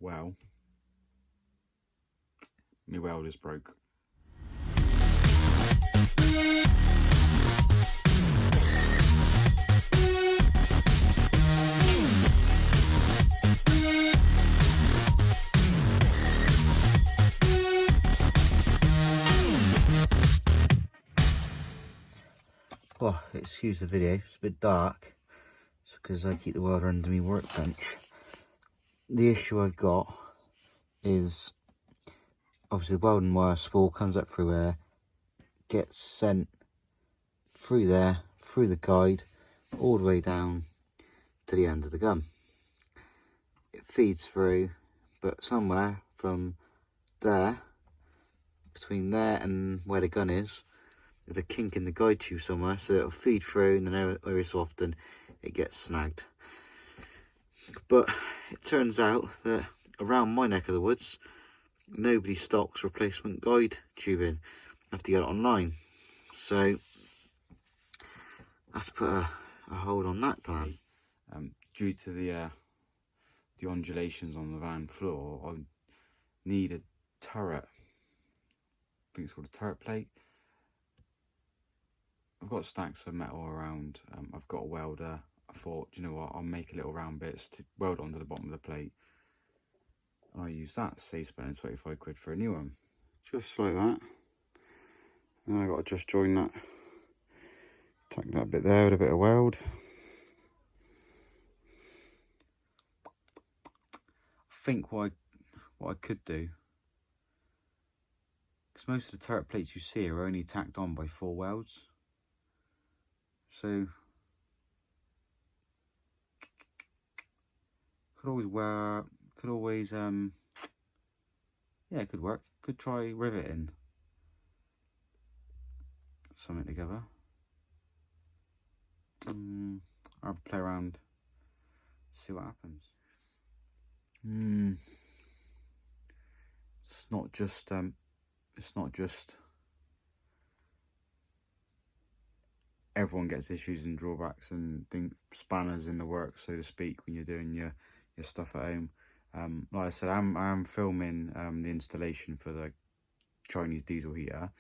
Well, my welder's broke. Oh, excuse the video, it's a bit dark. It's because I keep the welder under my workbench. The issue I've got is obviously the welding wire spool comes up through there, gets sent through there, through the guide, all the way down to the end of the gun. It feeds through, but somewhere from there, between there and where the gun is, there's a kink in the guide tube somewhere, so it'll feed through, and then every so often it gets snagged. But it turns out that around my neck of the woods, nobody stocks replacement guide tubing. I have to get it online. So let's put a hold on that plan. Due to the undulations on the van floor, I need a turret. I think it's called a turret plate. I've got stacks of metal around. I've got a welder. I thought, you know what, I'll make a little round bits to weld onto the bottom of the plate. And I use that, say spending 25 quid for a new one. Just like that. And I got to just join that, tack that bit there with a bit of weld. I think what I could do, because most of the turret plates you see are only tacked on by 4 welds. So could always yeah, it could work. Could try riveting something together. I'll play around, see what happens. It's not just everyone gets issues and drawbacks and spanners in the work, so to speak, when you're doing your stuff at home. Like I said, I'm filming the installation for the Chinese diesel heater.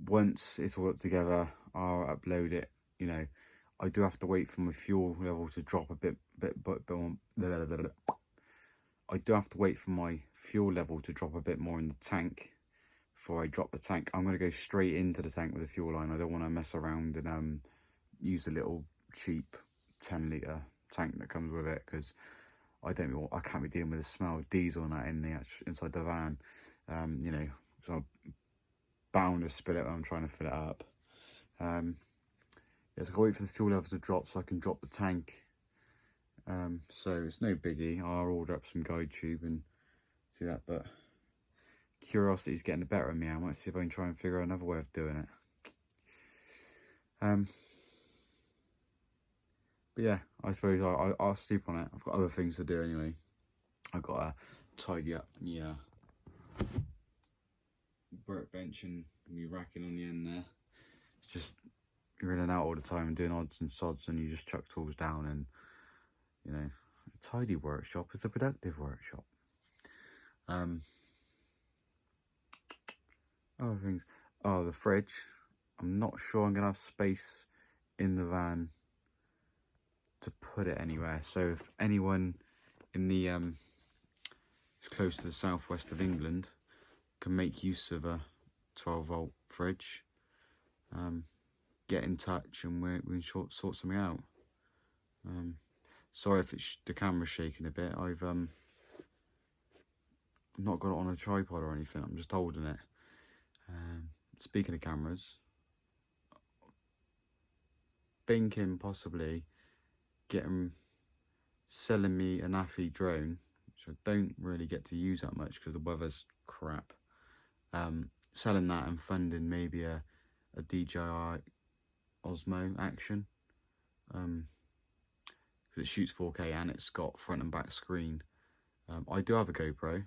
Once it's all up together, I'll upload it. You know, I do have to wait for my fuel level to drop a bit more. I do have to wait for my fuel level to drop a bit more in the tank before I drop the tank. I'm going to go straight into the tank with the fuel line. I don't want to mess around and use a little cheap 10-litre tank that comes with it, because I can't be dealing with the smell of diesel and that inside the van. You know, so I'm bound to spill it when I'm trying to fill it up. Yes, I can wait for the fuel level to drop so I can drop the tank. So it's no biggie. I'll order up some guide tube and see that, but curiosity's getting the better of me. I might see if I can try and figure out another way of doing it. But yeah, I suppose I'll sleep on it. I've got other things to do anyway. I've got to tidy up my workbench and me racking on the end there. It's just, you're in and out all the time and doing odds and sods, and you just chuck tools down, and you know, a tidy workshop is a productive workshop. Other things. Oh, the fridge. I'm not sure I'm gonna have space in the van to put it anywhere. So if anyone in the is close to the southwest of England can make use of a 12-volt fridge, get in touch and we can sort something out. Sorry if the camera's shaking a bit. I've not got it on a tripod or anything. I'm just holding it. Speaking of cameras, thinking possibly selling me an AFI drone, which I don't really get to use that much because the weather's crap. Selling that and funding maybe a DJI Osmo action, because it shoots 4K and it's got front and back screen. I do have a GoPro.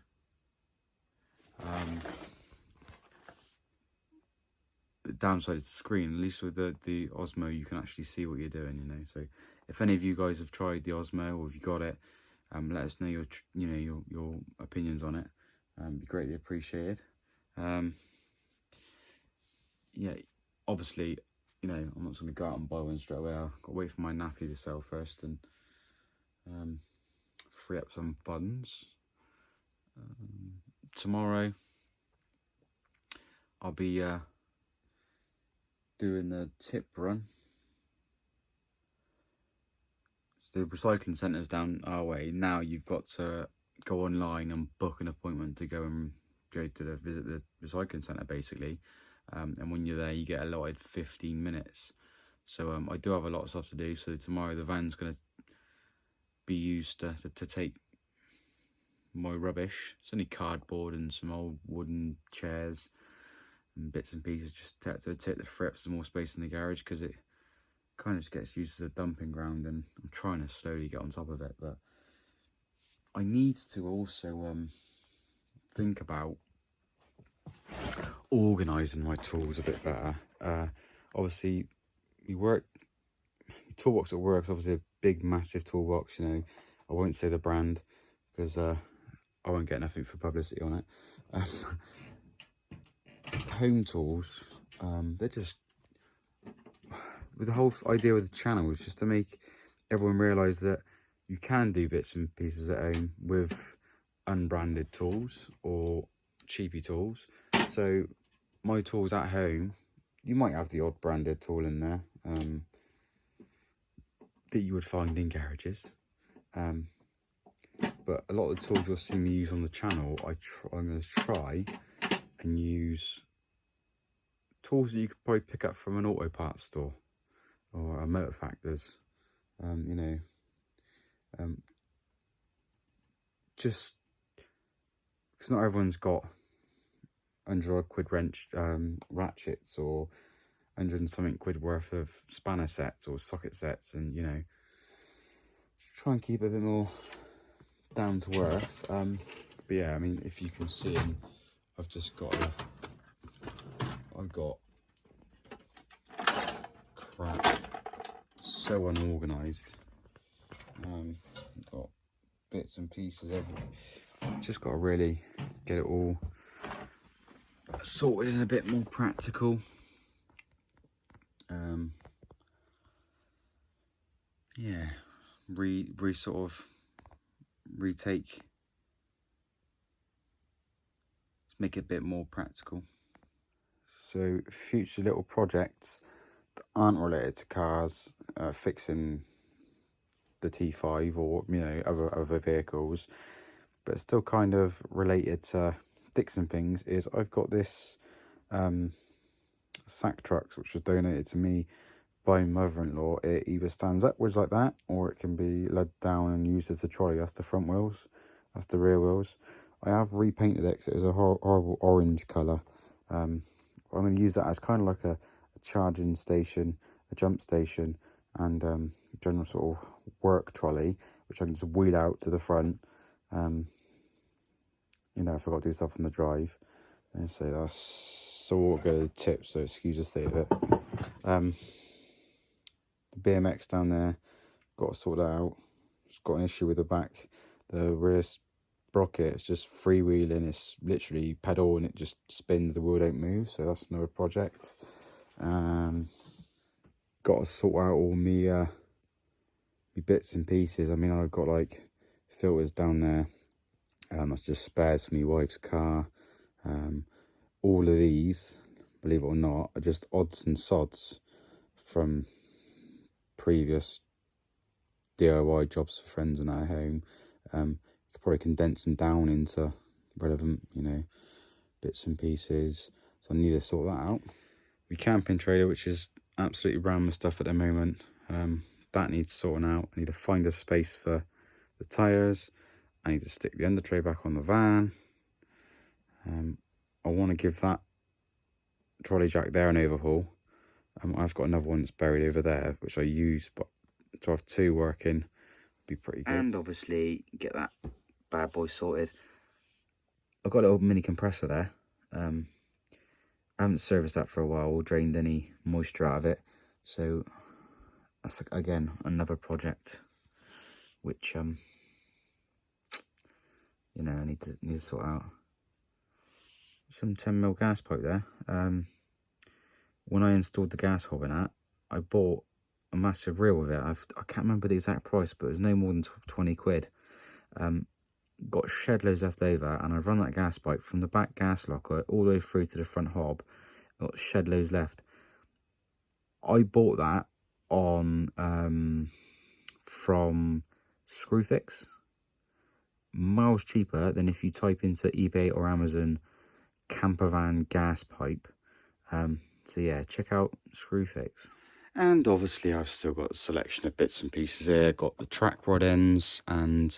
The downside is the screen. At least with the Osmo, you can actually see what you're doing, you know. So if any of you guys have tried the Osmo, or if you got it, Let us know your your opinions on it. Be greatly appreciated. Yeah, obviously, I'm not just going to go out and buy one straight away. I've got to wait for my nappy to sell first and free up some funds. Tomorrow I'll be doing the tip run. So the recycling centres down our way. Now you've got to go online and book an appointment to go to visit the recycling centre basically. And when you're there, you get allotted 15 minutes. So I do have a lot of stuff to do. So tomorrow the van's going to be used to take my rubbish. It's only cardboard and some old wooden chairs and bits and pieces, just to take the free up some more space in the garage, because it kind of just gets used as a dumping ground, and I'm trying to slowly get on top of it. But I need to also think about organising my tools a bit better. Obviously, the toolbox at work is obviously a big, massive toolbox. I won't say the brand because I won't get nothing for publicity on it. Home tools, they're just, with the whole idea with the channel is just to make everyone realise that you can do bits and pieces at home with unbranded tools or cheapy tools. So my tools at home, you might have the odd branded tool in there that you would find in garages, but a lot of the tools you'll see me use on the channel, I'm going to try and use tools that you could probably pick up from an auto parts store or a motor factors. Just because not everyone's got 100 quid wrench ratchets or 100 and something quid worth of spanner sets or socket sets, and try and keep it a bit more down to earth. But yeah, I mean, if you can see, I've got crap so unorganised. Got bits and pieces everywhere. Just got to really get it all sorted and a bit more practical. Yeah, make it a bit more practical. So future little projects that aren't related to cars, fixing the T5 or other vehicles, but still kind of related to fixing things, is I've got this sack trucks which was donated to me by my mother-in-law. It either stands upwards like that, or it can be led down and used as a trolley. That's the front wheels, that's the rear wheels. I have repainted it because it was a horrible orange colour. I'm going to use that as kind of like a charging station, a jump station, and general sort of work trolley, which I can just wheel out to the front. If I've got to do stuff on the drive. And so that's so we'll go to the tip, so excuse the state of it. The BMX down there, got to sort that out. It's got an issue with the back. The rear sprocket, it's just freewheeling. It's literally pedal and it just spins, the wheel don't move, so that's another project. Got to sort out all me bits and pieces. I mean, I've got like filters down there. That's just spares for my wife's car. All of these, believe it or not, are just odds and sods from previous DIY jobs for friends and at home. You could probably condense them down into relevant, bits and pieces. So I need to sort that out. My camping trailer, which is absolutely rammed with stuff at the moment, that needs sorting out. I need to find a space for the tyres. I need to stick the under tray back on the van. I want to give that trolley jack there an overhaul. I've got another one that's buried over there, which I use, but to have two working would be pretty good. And obviously get that bad boy sorted. I've got a little mini compressor there. I haven't serviced that for a while or drained any moisture out of it. So that's, again, another project which you know, I need to sort out. Some 10mm gas pipe there. When I installed the gas hob in that, I bought a massive reel of it. I can't remember the exact price, but it was no more than 20 quid. Got shed loads left over, and I've run that gas pipe from the back gas locker all the way through to the front hob. Got shed loads left. I bought that on from Screwfix. Miles cheaper than if you type into eBay or Amazon campervan gas pipe. So yeah, check out Screwfix. And obviously I've still got a selection of bits and pieces here. Got the track rod ends and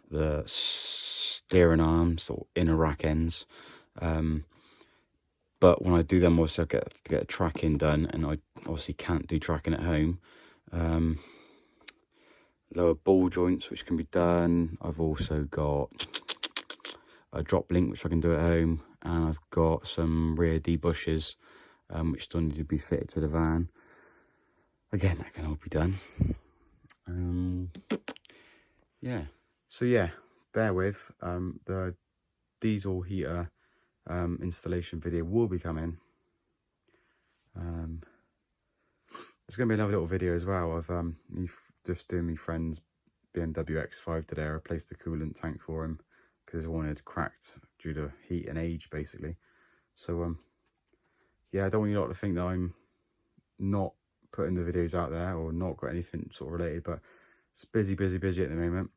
the steering arms or inner rack ends. But when I do them, also get tracking done, and I obviously can't do tracking at home. Lower ball joints, which can be done. I've also got a drop link, which I can do at home, and I've got some rear debushes, which still need to be fitted to the van. Again, that can all be done. Yeah. So yeah, bear with. The diesel heater installation video will be coming. There's going to be another little video as well of me just doing my friend's BMW X5 today. I replaced the coolant tank for him because his one had cracked due to heat and age, basically. So yeah, I don't want you lot to think that I'm not putting the videos out there or not got anything sort of related, but it's busy at the moment.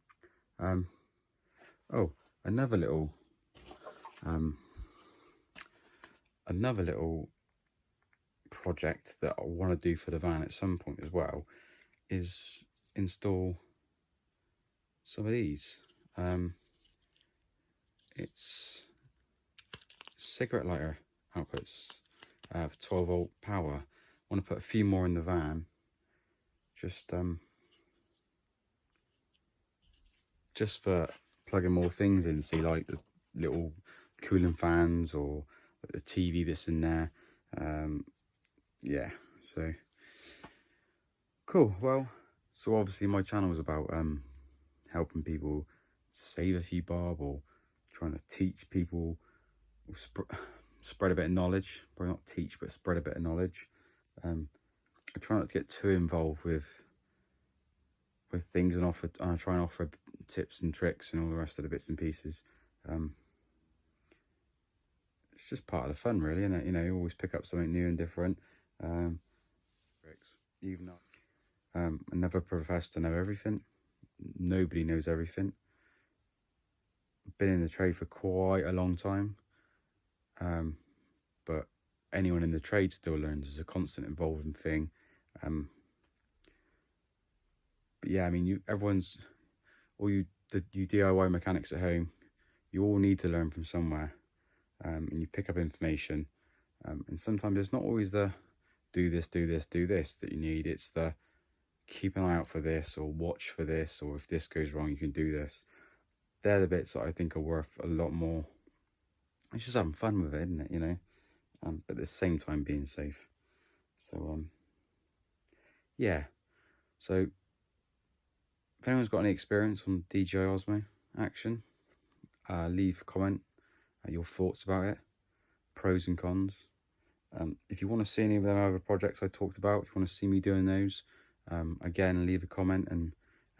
Oh, another little project that I want to do for the van at some point as well is install some of these. It's cigarette lighter outputs for 12-volt power. I want to put a few more in the van, just for plugging more things in. See, like the little cooling fans or the TV that's in there. Yeah, so cool. Well, so obviously my channel is about helping people save a few bob, or trying to teach people, or spread a bit of knowledge. Probably not teach, but spread a bit of knowledge. I try not to get too involved with things, and I try and offer tips and tricks and all the rest of the bits and pieces. It's just part of the fun, really, isn't it? You know, you always pick up something new and different. Even though I never profess to know everything. Nobody knows everything. Been in the trade for quite a long time, but anyone in the trade still learns. It's a constant evolving thing. But yeah, I mean, you DIY mechanics at home, you all need to learn from somewhere, and you pick up information, and sometimes it's not always the do this that you need. It's the keep an eye out for this, or watch for this, or if this goes wrong, you can do this. They're the bits that I think are worth a lot more. It's just having fun with it, isn't it? You know, but at the same time being safe. So yeah. So if anyone's got any experience on DJI Osmo action, leave a comment, your thoughts about it, pros and cons. If you want to see any of them other projects I talked about, if you want to see me doing those, again, leave a comment and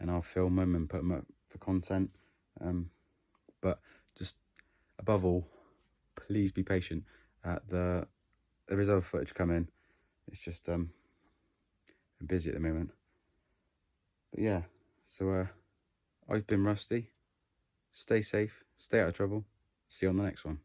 I'll film them and put them up for content. But just above all, please be patient. There is other footage coming. It's just I'm busy at the moment. But yeah, so I've been Rusty. Stay safe, stay out of trouble. See you on the next one.